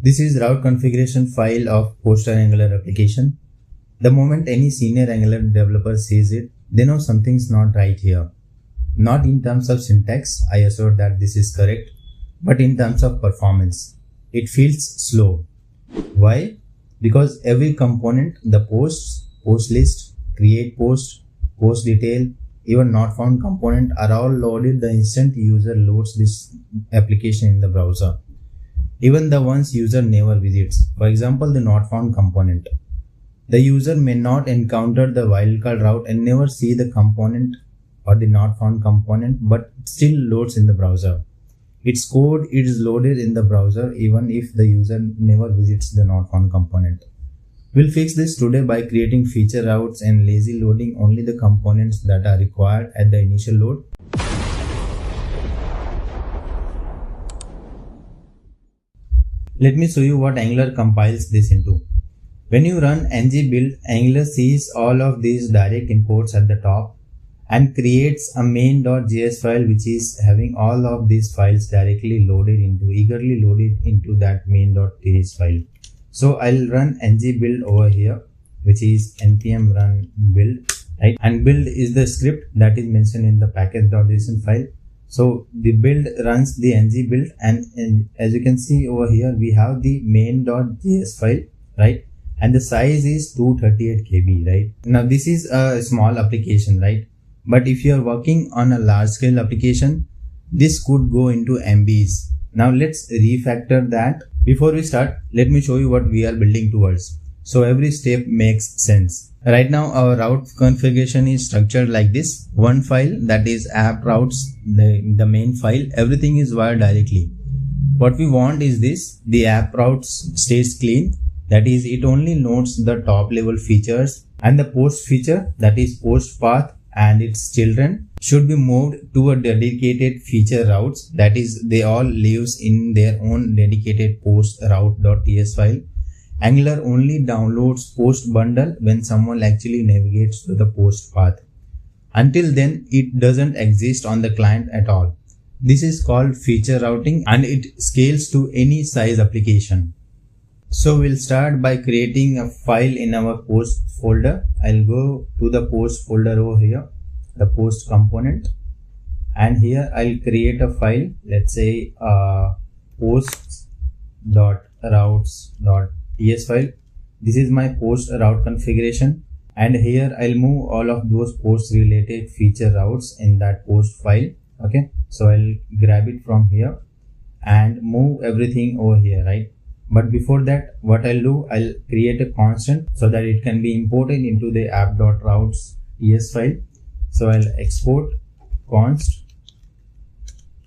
This is route configuration file of poster Angular application. The moment any senior Angular developer sees it, they know something's not right here. Not in terms of syntax, I assure that this is correct, but in terms of performance. It feels slow. Why? Because every component, the posts, post list, create post, post detail, even not found component are all loaded the instant user loads this application in the browser. Even the ones user never visits. For example, the not found component. The user may not encounter the wildcard route and never see the component or the not found component, but it still loads in the browser. Its code is loaded in the browser even if the user never visits the not found component. We'll fix this today by creating feature routes and lazy loading only the components that are required at the initial load. Let me show you what Angular compiles this into. When you run ng-build, Angular sees all of these direct imports at the top and creates a main.js file which is having all of these files directly eagerly loaded into that main.js file. So I'll run ng-build over here, which is npm run build, right? And build is the script that is mentioned in the package.json file. So the build runs the ng-build, and as you can see over here, we have the main.js file, right? And the size is 238 KB, right? Now this is a small application, right? But if you are working on a large scale application, this could go into MBs. Now let's refactor that. Before we start, let me show you what we are building towards, so every step makes sense. Right now our route configuration is structured like this. One file, that is app.routes, the main file, everything is wired directly. What we want is this: the app.routes stays clean, that is it only notes the top level features, and the post feature, that is post path and its children, should be moved to a dedicated feature routes, that is they all lives in their own dedicated post.routes.ts file. Angular only downloads post bundle when someone actually navigates to the post path. Until then, it doesn't exist on the client at all. This is called feature routing and it scales to any size application. So we'll start by creating a file in our post folder. I'll go to the post folder over here, the post component, and here I'll create a file, let's say post.routes.ts file. This is my post route configuration, and here I'll move all of those post related feature routes in that post file. Okay, so I'll grab it from here and move everything over here, right? But before that, what I'll do, I'll create a constant so that it can be imported into the app.routes.ts file. So I'll export const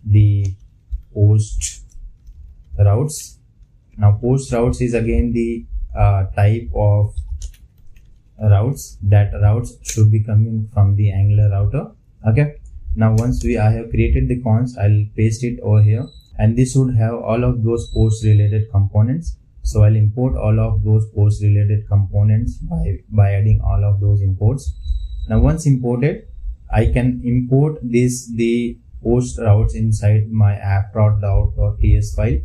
the post routes. Now post routes is again the type of routes. That routes should be coming from the Angular router. Okay. Now once I have created the const, I'll paste it over here. And this would have all of those post related components. So I'll import all of those post related components by adding all of those imports. Now once imported, I can import the post routes inside my app.routes.ts file.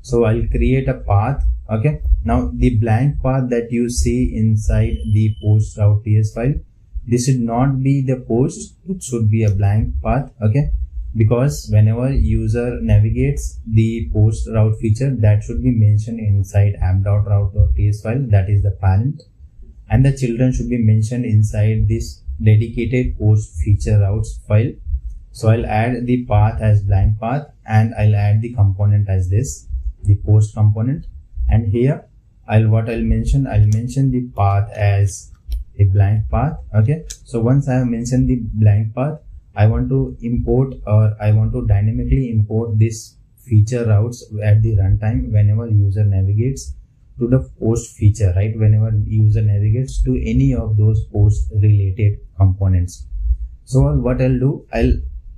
So I'll create a path. Okay. Now the blank path that you see inside the post.routes.ts file, this should not be the post, it should be a blank path. Okay. Because whenever user navigates the post route feature, that should be mentioned inside app.routes.ts file, that is the parent, and the children should be mentioned inside this dedicated post feature routes file. So I'll add the path as blank path, and I'll add the component as this, the post component, and here I'll mention the path as a blank path. Okay, so once I have mentioned the blank path, I want to import, or I want to dynamically import this feature routes at the runtime whenever user navigates to the post feature, right? Whenever user navigates to any of those post related components. So what I'll do, I'll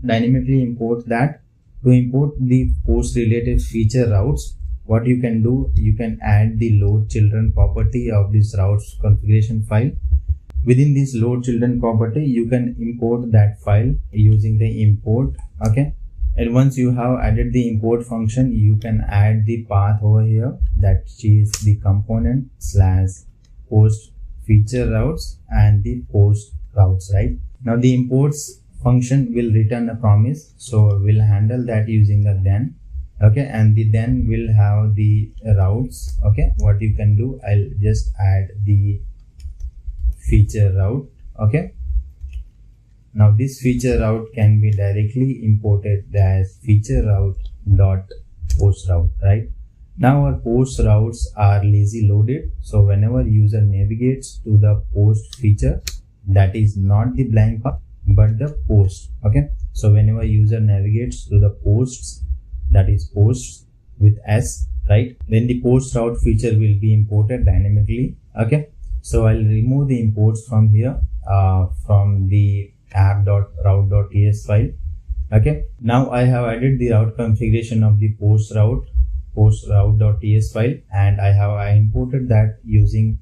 dynamically import that. To import the post related feature routes, what you can do, you can add the loadChildren property of this routes configuration file. Within this loadChildren property, you can import that file using the import. Okay, And once you have added the import function, you can add the path over here, that is the component / post feature routes and the post routes, right? Now the imports function will return a promise, so we'll handle that using the then. Okay, and the then will have the routes. Okay, what you can do, I'll just add the feature route. Okay, now this feature route can be directly imported as feature route dot post route, right? Now our post routes are lazy loaded, so whenever user navigates to the post feature, that is not the blank path but the post. Okay, so whenever user navigates to the posts, that is posts with S, right, then the post route feature will be imported dynamically. Okay, so I'll remove the imports from here from the app.routes.ts file. Okay, now I have added the route configuration of the post route.ts file, and I imported that using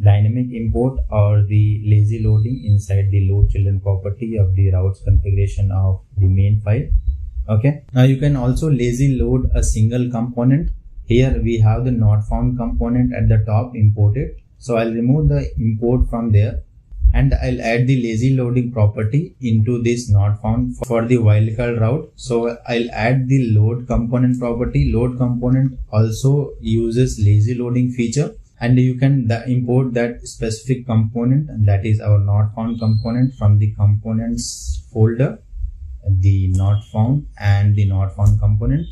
dynamic import or the lazy loading inside the loadChildren property of the routes configuration of the main file. Okay, now you can also lazy load a single component. Here we have the not found component at the top imported, so I'll remove the import from there and I'll add the lazy loading property into this not found for the wildcard route. So I'll add the load component property. Load component also uses lazy loading feature, and you can import that specific component, that is our not found component, from the components folder, the not found and the not found component.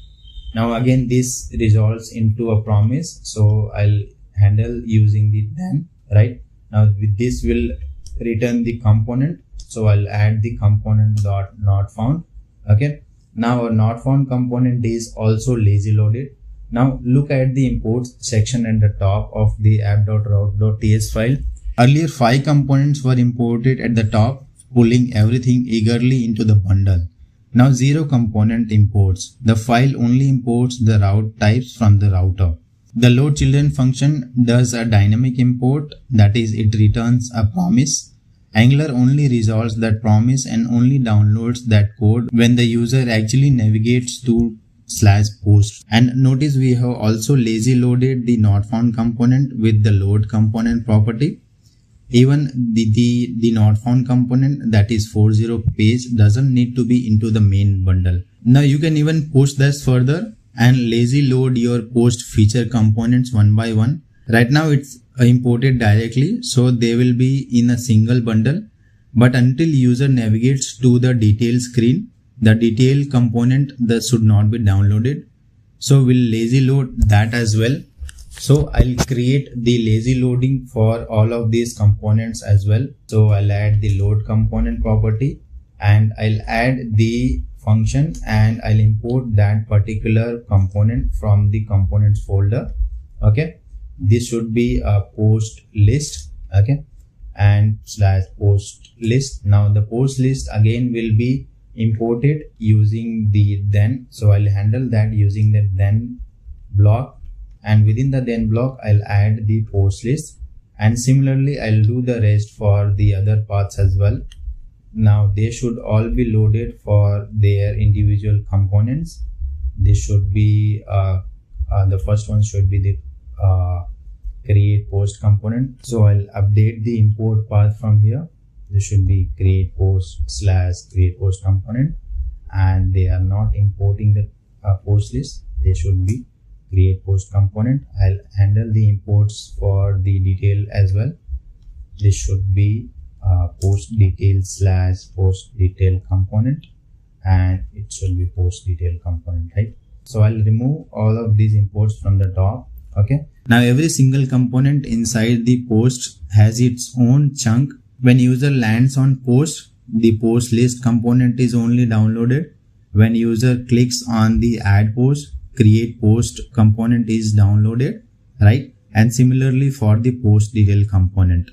Now again this resolves into a promise, so I'll handle using the then, right? Now with this will return the component, so I'll add the component dot not found. Okay, now our not found component is also lazy loaded. Now look at the imports section at the top of the app.routes.ts file. Earlier 5 components were imported at the top, pulling everything eagerly into the bundle. Now 0 component imports. The file only imports the route types from the router. The loadChildren function does a dynamic import, that is, it returns a promise. Angular only resolves that promise and only downloads that code when the user actually navigates to /post. And notice we have also lazy loaded the not found component with the load component property. Even the not found component, that is 40 page, doesn't need to be into the main bundle. Now you can even push this further and lazy load your post feature components one by one. Right now it's imported directly, so they will be in a single bundle, but until user navigates to the detail screen, the detail component that should not be downloaded. So we'll lazy load that as well. So I'll create the lazy loading for all of these components as well. So I'll add the load component property and I'll add the function and I'll import that particular component from the components folder. Okay, this should be a post list. Okay, and /post list. Now the post list again will be imported using the then, so I'll handle that using the then block, and within the then block I'll add the post list, and similarly I'll do the rest for the other paths as well. Now they should all be loaded for their individual components. This should be the first one should be the create post component. So I'll update the import path from here. This should be create post /create post component, and they are not importing the post list. They should be create post component. I'll handle the imports for the detail as well. This should be post detail /post detail component, and it should be post detail component, right? So I'll remove all of these imports from the top. Okay, now every single component inside the post has its own chunk. When user lands on post, the post list component is only downloaded. When user clicks on the add post, create post component is downloaded, right? And similarly for the post detail component.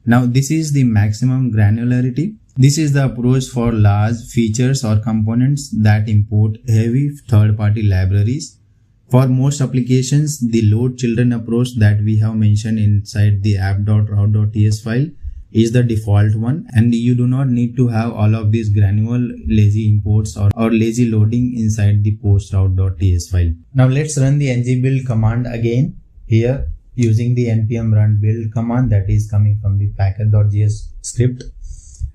Now this is the maximum granularity. This is the approach for large features or components that import heavy third-party libraries. For most applications, the loadChildren approach that we have mentioned inside the app.routes.ts file is the default one, and you do not need to have all of these granular lazy imports or lazy loading inside the post.routes.ts file. Now let's run the ng build command again here using the npm run build command that is coming from the package.js script,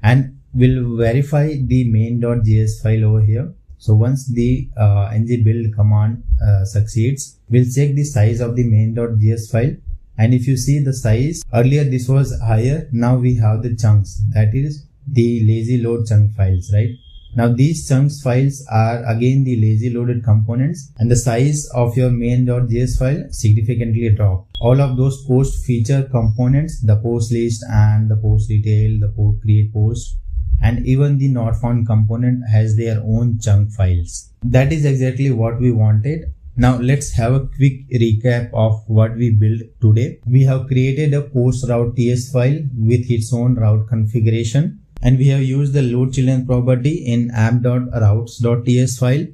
and we'll verify the main.js file over here. So once the ng build command succeeds, we'll check the size of the main.js file. And if you see the size, earlier this was higher, now we have the chunks, that is the lazy load chunk files, right? Now these chunks files are again the lazy loaded components, and the size of your main.js file significantly dropped. All of those post feature components, the post list and the post detail, the post create post, and even the not found component has their own chunk files. That is exactly what we wanted. Now let's have a quick recap of what we built today. We have created a post.routes.ts file with its own route configuration, and we have used the loadChildren property in app.routes.ts file,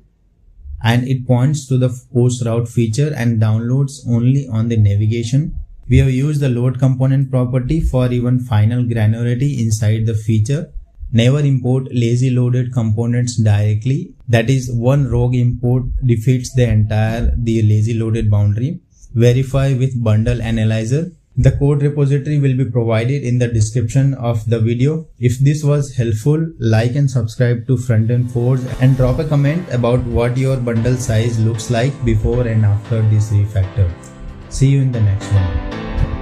and it points to the post route feature and downloads only on the navigation. We have used the loadComponent property for even final granularity inside the feature. Never import lazy loaded components directly. That is, one rogue import defeats the entire lazy loaded boundary. Verify with bundle analyzer. The code repository will be provided in the description of the video. If this was helpful, like and subscribe to Frontend Forge, and drop a comment about what your bundle size looks like before and after this refactor. See you in the next one.